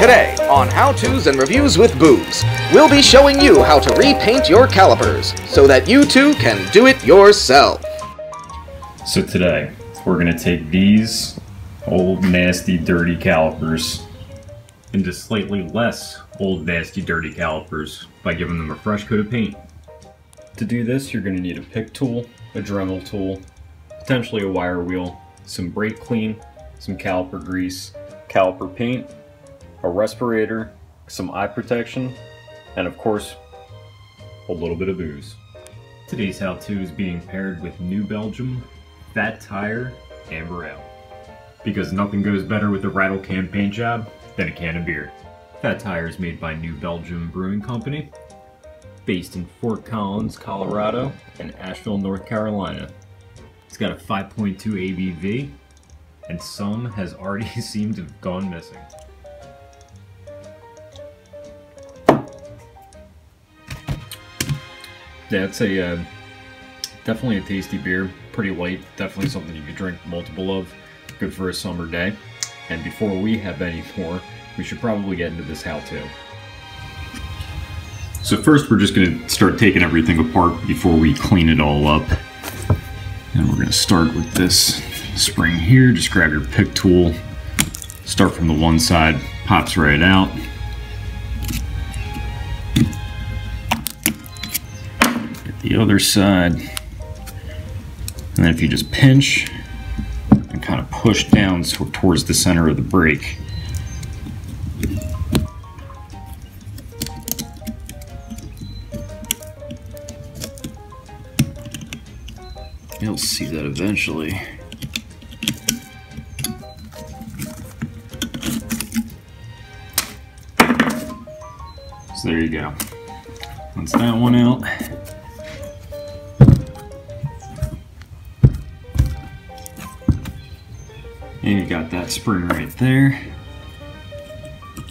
Today, on How-Tos and Reviews with Boobs, we'll be showing you how to repaint your calipers, so that you too can do it yourself. So today, we're going to take these old, nasty, dirty calipers into slightly less old, nasty, dirty calipers by giving them a fresh coat of paint. To do this, you're going to need a pick tool, a Dremel tool, potentially a wire wheel, some brake clean, some caliper grease, caliper paint, a respirator, some eye protection, and of course, a little bit of booze. Today's how-to is being paired with New Belgium Fat Tire Amber Ale, because nothing goes better with a rattle can paint job than a can of beer. Fat Tire is made by New Belgium Brewing Company, based in Fort Collins, Colorado, and Asheville, North Carolina. It's got a 5.2 ABV, and some has already seemed to have gone missing. Yeah, it's a definitely a tasty beer, pretty light, definitely something you could drink multiple of, good for a summer day. And before we have any more, we should probably get into this how-to. So first we're just going to start taking everything apart before we clean it all up. And we're going to start with this spring here. Just grab your pick tool, start from the one side, pops right out. Get the other side. And then if you just pinch and kind of push down towards the center of the brake, you'll see that eventually. So there you go. That's that one out. And you got that spring right there.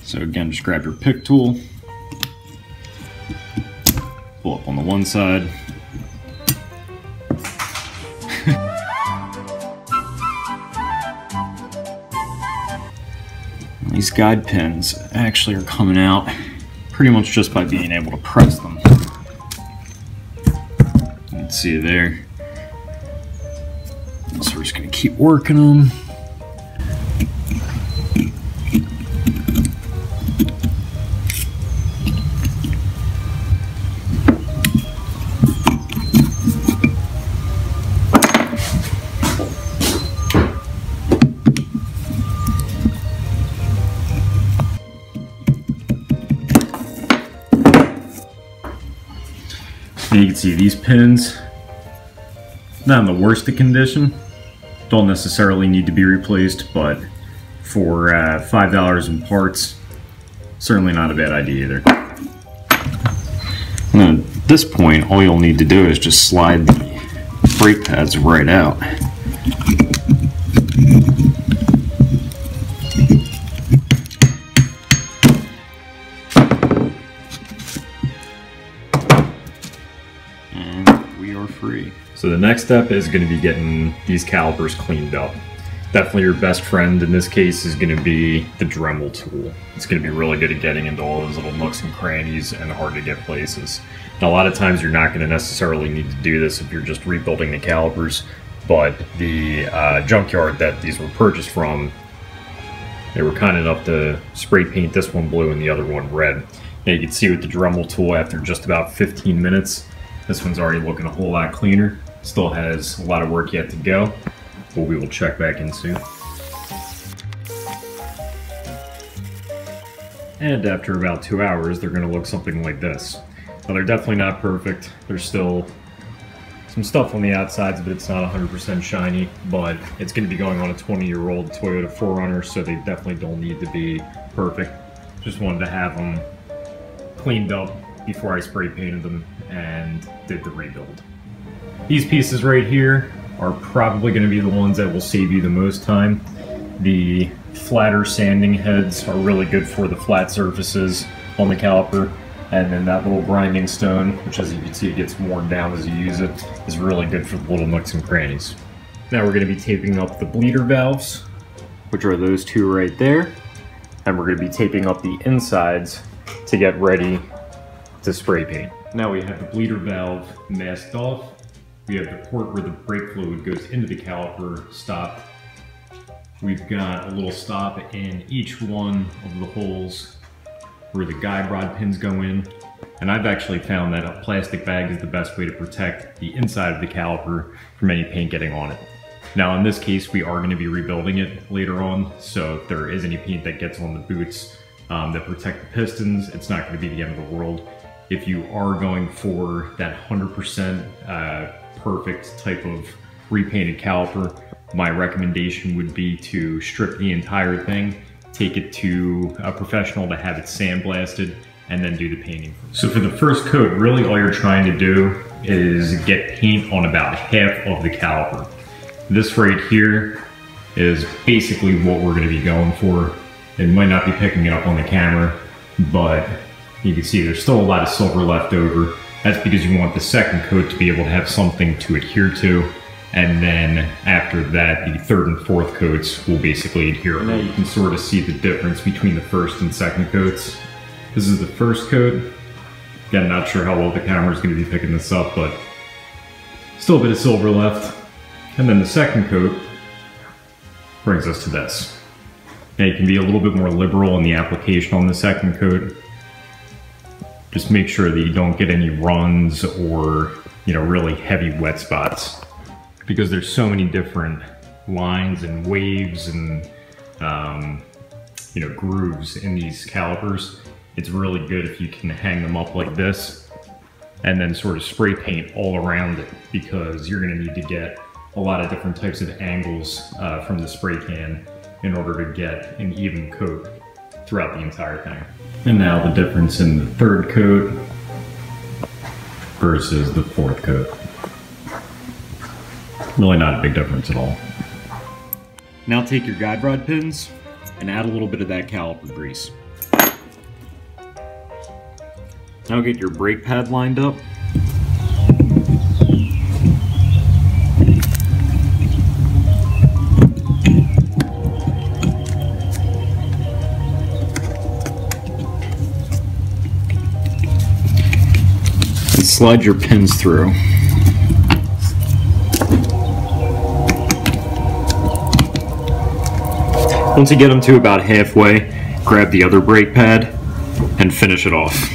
So again, just grab your pick tool, pull up on the one side. These guide pins actually are coming out pretty much just by being able to press them. You can see there. So we're just going to keep working them. And you can see these pins, not in the worst of condition, don't necessarily need to be replaced, but for $5 in parts, certainly not a bad idea either. And then at this point, all you'll need to do is just slide the brake pads right out. Free. So the next step is going to be getting these calipers cleaned up. Definitely your best friend in this case is going to be the Dremel tool. It's going to be really good at getting into all those little nooks and crannies and hard to get places. Now, a lot of times you're not going to necessarily need to do this if you're just rebuilding the calipers, but the junkyard that these were purchased from, they were kind enough to spray paint this one blue and the other one red. Now you can see with the Dremel tool, after just about 15 minutes, this one's already looking a whole lot cleaner. Still has a lot of work yet to go, but we will check back in soon. And after about 2 hours, they're going to look something like this. Now, they're definitely not perfect. There's still some stuff on the outsides, but it's not 100% shiny. But it's going to be going on a 20-year-old Toyota 4Runner, so they definitely don't need to be perfect. Just wanted to have them cleaned up before I spray painted them and did the rebuild. These pieces right here are probably going to be the ones that will save you the most time. The flatter sanding heads are really good for the flat surfaces on the caliper, and then that little grinding stone, which as you can see it gets worn down as you use it, is really good for the little nooks and crannies. Now we're going to be taping up the bleeder valves, which are those two right there. and we're going to be taping up the insides to get ready to spray paint. Now we have the bleeder valve masked off. We have the port where the brake fluid goes into the caliper stopped. We've got a little stop in each one of the holes where the guide rod pins go in. And I've actually found that a plastic bag is the best way to protect the inside of the caliper from any paint getting on it. Now in this case, we are going to be rebuilding it later on, so if there is any paint that gets on the boots that protect the pistons, it's not going to be the end of the world. If you are going for that 100% perfect type of repainted caliper, my recommendation would be to strip the entire thing, take it to a professional to have it sandblasted, and then do the painting. So for the first coat, really all you're trying to do is get paint on about half of the caliper. This right here is basically what we're going to be going for. It might not be picking it up on the camera, but you can see there's still a lot of silver left over. That's because you want the second coat to be able to have something to adhere to. And then after that, the third and fourth coats will basically adhere. And now you can sort of see the difference between the first and second coats. This is the first coat. Again, not sure how well the camera is going to be picking this up, but still a bit of silver left. And then the second coat brings us to this. Now you can be a little bit more liberal in the application on the second coat. Just make sure that you don't get any runs or, really heavy wet spots, because there's so many different lines and waves and, grooves in these calipers. It's really good if you can hang them up like this and then sort of spray paint all around it, because you're going to need to get a lot of different types of angles from the spray can in order to get an even coat throughout the entire thing. And now the difference in the third coat versus the fourth coat. Really not a big difference at all. Now take your guide rod pins and add a little bit of that caliper grease. Now get your brake pad lined up. And slide your pins through. Once you get them to about halfway, grab the other brake pad and finish it off.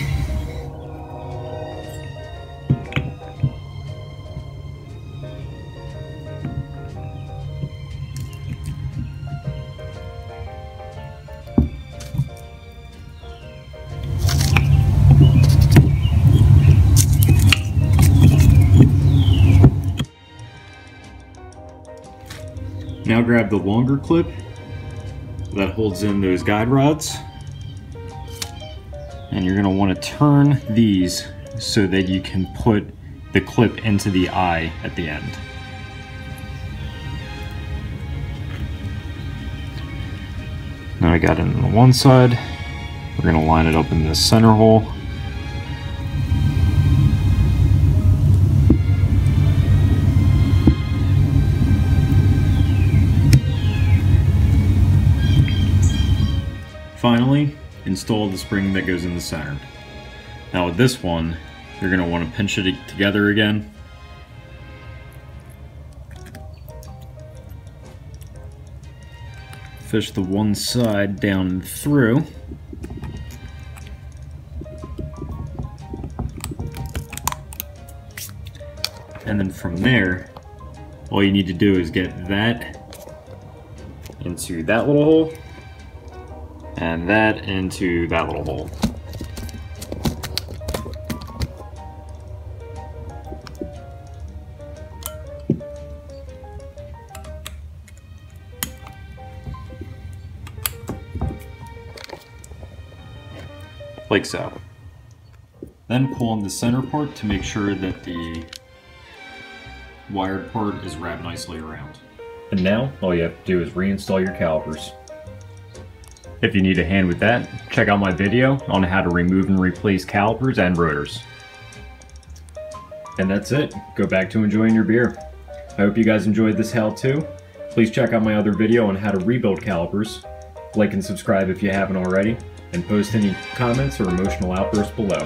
Now grab the longer clip that holds in those guide rods, and you're going to want to turn these so that you can put the clip into the eye at the end. Now I got it on the one side. We're going to line it up in this center hole. Finally, install the spring that goes in the center. Now with this one, you're going to want to pinch it together again. Fish the one side down and through. And then from there, all you need to do is get that into that little hole, and that into that little hole. Like so. Then pull on the center part to make sure that the wired part is wrapped nicely around. And now all you have to do is reinstall your calipers. If you need a hand with that, check out my video on how to remove and replace calipers and rotors. And that's it. Go back to enjoying your beer. I hope you guys enjoyed this how-to. Please check out my other video on how to rebuild calipers. like and subscribe if you haven't already, and post any comments or emotional outbursts below.